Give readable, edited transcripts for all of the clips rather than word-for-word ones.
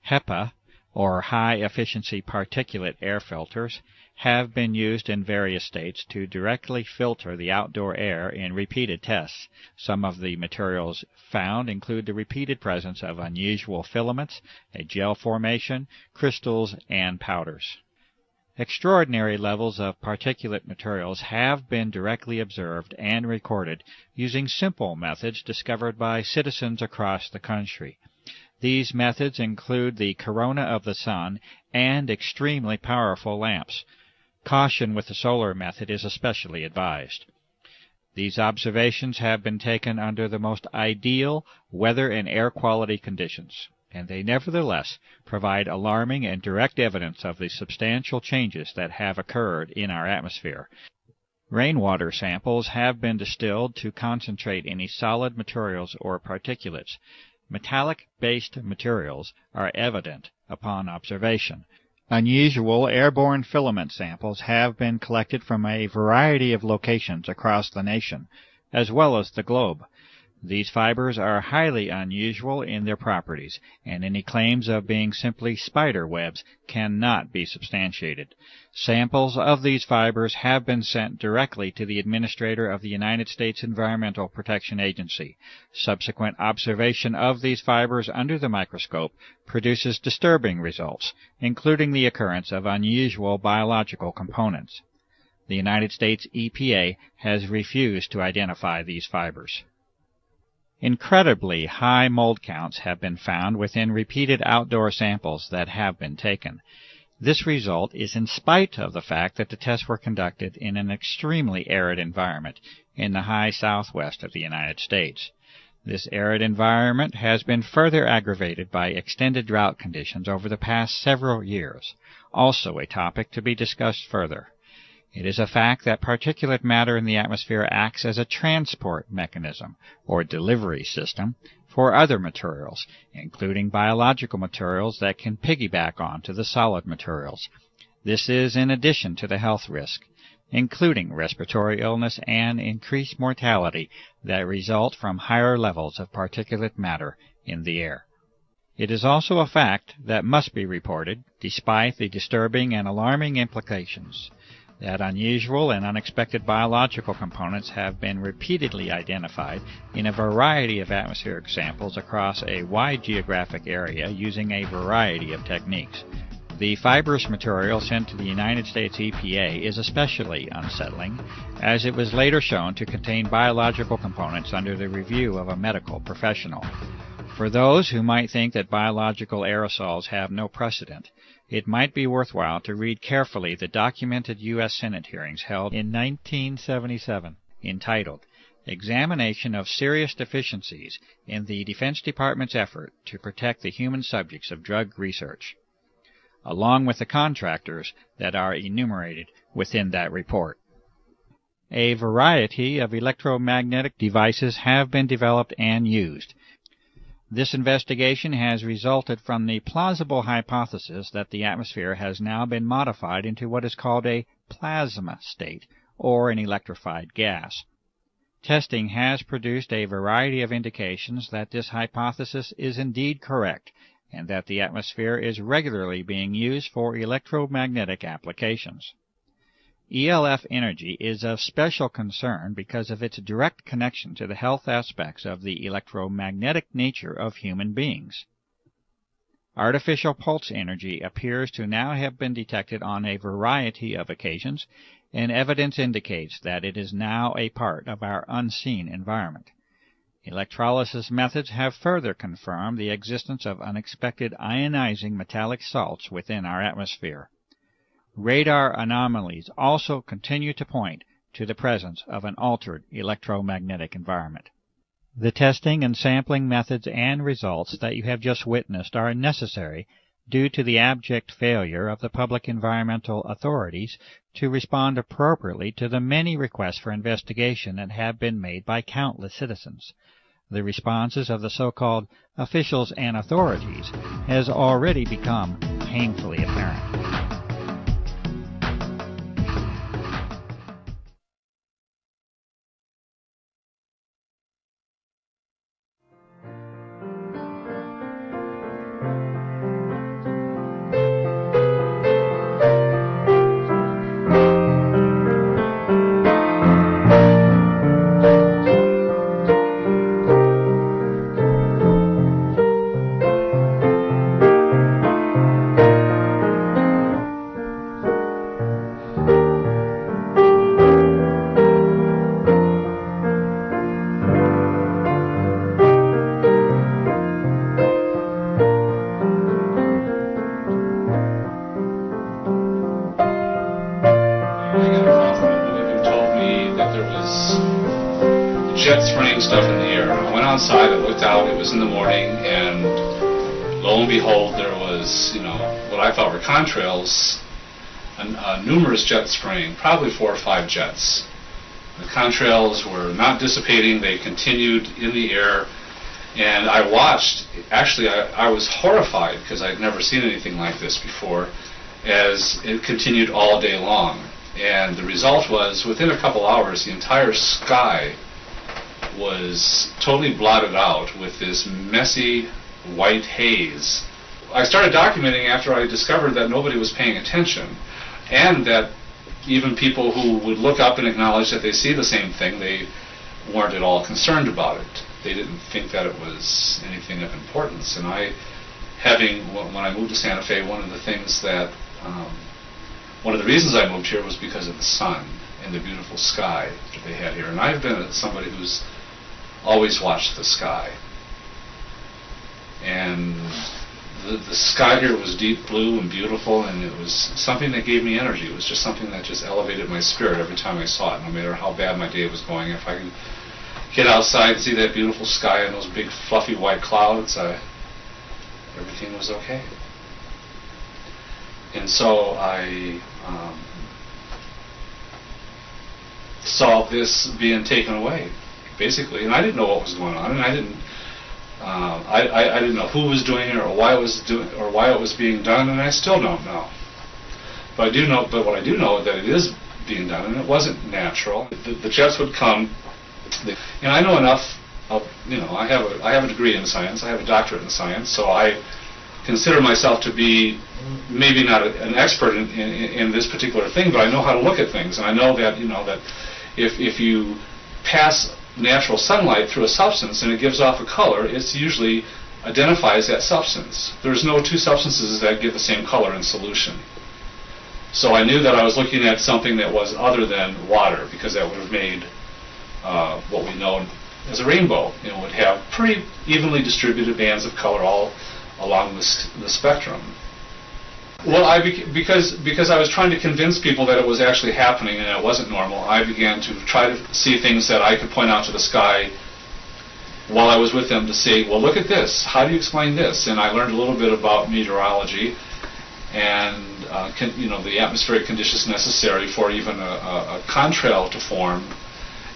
HEPA, or high-efficiency particulate air filters, have been used in various states to directly filter the outdoor air in repeated tests. Some of the materials found include the repeated presence of unusual filaments, a gel formation, crystals, and powders. Extraordinary levels of particulate materials have been directly observed and recorded using simple methods discovered by citizens across the country. These methods include the corona of the sun and extremely powerful lamps. Caution with the solar method is especially advised. These observations have been taken under the most ideal weather and air quality conditions, and they nevertheless provide alarming and direct evidence of the substantial changes that have occurred in our atmosphere. Rainwater samples have been distilled to concentrate any solid materials or particulates. Metallic-based materials are evident upon observation. Unusual airborne filament samples have been collected from a variety of locations across the nation, as well as the globe. These fibers are highly unusual in their properties, and any claims of being simply spider webs cannot be substantiated. Samples of these fibers have been sent directly to the Administrator of the United States Environmental Protection Agency. Subsequent observation of these fibers under the microscope produces disturbing results, including the occurrence of unusual biological components. The United States EPA has refused to identify these fibers. Incredibly high mold counts have been found within repeated outdoor samples that have been taken. This result is in spite of the fact that the tests were conducted in an extremely arid environment in the high southwest of the United States. This arid environment has been further aggravated by extended drought conditions over the past several years, also a topic to be discussed further. It is a fact that particulate matter in the atmosphere acts as a transport mechanism, or delivery system, for other materials, including biological materials that can piggyback onto the solid materials. This is in addition to the health risk, including respiratory illness and increased mortality that result from higher levels of particulate matter in the air. It is also a fact that must be reported, despite the disturbing and alarming implications, that unusual and unexpected biological components have been repeatedly identified in a variety of atmospheric samples across a wide geographic area using a variety of techniques. The fibrous material sent to the United States EPA is especially unsettling, as it was later shown to contain biological components under the review of a medical professional. For those who might think that biological aerosols have no precedent, it might be worthwhile to read carefully the documented U.S. Senate hearings held in 1977, entitled Examination of Serious Deficiencies in the Defense Department's Effort to Protect the Human Subjects of Drug Research, along with the contractors that are enumerated within that report. A variety of electromagnetic devices have been developed and used. This investigation has resulted from the plausible hypothesis that the atmosphere has now been modified into what is called a plasma state, or an electrified gas. Testing has produced a variety of indications that this hypothesis is indeed correct, and that the atmosphere is regularly being used for electromagnetic applications. ELF energy is of special concern because of its direct connection to the health aspects of the electromagnetic nature of human beings. Artificial pulse energy appears to now have been detected on a variety of occasions, and evidence indicates that it is now a part of our unseen environment. Electrolysis methods have further confirmed the existence of unexpected ionizing metallic salts within our atmosphere. Radar anomalies also continue to point to the presence of an altered electromagnetic environment. The testing and sampling methods and results that you have just witnessed are necessary due to the abject failure of the public environmental authorities to respond appropriately to the many requests for investigation that have been made by countless citizens. The responses of the so-called officials and authorities has already become painfully apparent. stuff in the air. I went outside, I looked out, it was in the morning, and lo and behold, there was, what I thought were contrails, numerous jets spraying, probably 4 or 5 jets. The contrails were not dissipating, they continued in the air, and I watched. Actually, I was horrified because I'd never seen anything like this before, as it continued all day long. And the result was, within a couple hours, the entire sky was totally blotted out with this messy white haze. I started documenting after I discovered that nobody was paying attention, and that even people who would look up and acknowledge that they see the same thing, they weren't at all concerned about it. They didn't think that it was anything of importance. And when I moved to Santa Fe, one of the reasons I moved here was because of the sun and the beautiful sky that they had here. And I've been somebody who's always watched the sky. And the sky here was deep blue and beautiful, and it was something that gave me energy. It was just something that just elevated my spirit every time I saw it, no matter how bad my day was going. If I could get outside and see that beautiful sky and those big fluffy white clouds, everything was okay. And so I saw this being taken away, basically, and I didn't know what was going on, and I didn't know who was doing it or why it was being done, and I still don't know. But what I do know is that it is being done, and it wasn't natural. The jets would come, and I know enough of, I have a degree in science, I have a doctorate in science, so I consider myself to be maybe not an expert in this particular thing, but I know how to look at things, and I know that that if you pass natural sunlight through a substance and it gives off a color, it usually identifies that substance. There's no two substances that give the same color in solution. So I knew that I was looking at something that was other than water, because that would have made what we know as a rainbow. It would have pretty evenly distributed bands of color all along the spectrum. Well, because I was trying to convince people that it was actually happening and it wasn't normal, I began to try to see things that I could point out to the sky while I was with them to say, well, look at this. How do you explain this? And I learned a little bit about meteorology and the atmospheric conditions necessary for even a contrail to form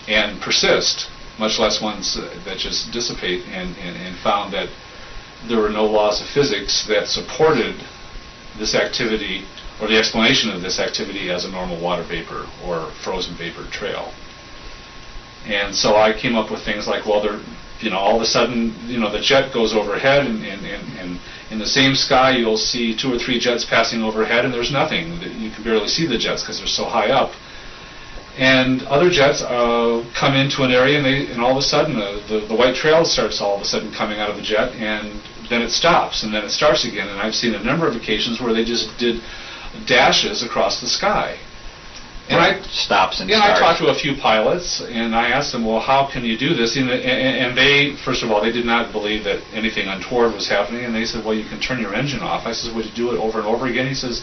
and persist, much less ones that just dissipate, and found that there were no laws of physics that supported this activity, or the explanation of this activity, as a normal water vapor or frozen vapor trail. And so I came up with things like, well, all of a sudden, the jet goes overhead, and in the same sky you'll see 2 or 3 jets passing overhead, and there's nothing. You can barely see the jets because they're so high up. And other jets come into an area, and all of a sudden the white trail starts all of a sudden coming out of the jet, and then it stops, and then it starts again. And I've seen a number of occasions where they just did dashes across the sky. And I stops and starts. I talked to a few pilots, and I asked them, well, how can you do this? And they, first of all, they did not believe that anything untoward was happening, and they said, well, you can turn your engine off. I said, would you do it over and over again? He says,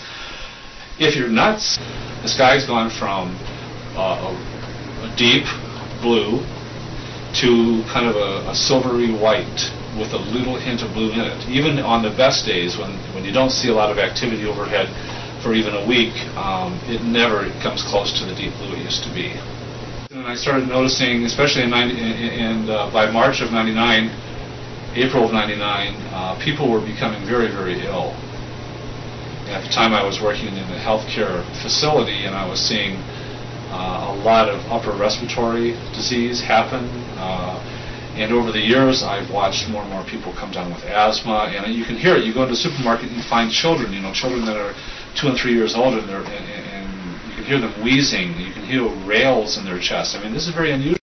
if you're nuts, the sky's gone from a deep blue to kind of a silvery white with a little hint of blue in it. Even on the best days, when you don't see a lot of activity overhead for even a week, it never comes close to the deep blue it used to be. And I started noticing, especially by March of '99, April of '99, people were becoming very, very ill. At the time I was working in a healthcare facility, and I was seeing a lot of upper respiratory disease happen. And over the years, I've watched more and more people come down with asthma, and you can hear it. You go to the supermarket and you find children, children that are 2 and 3 years old, and you can hear them wheezing. You can hear rails in their chest. I mean, this is very unusual.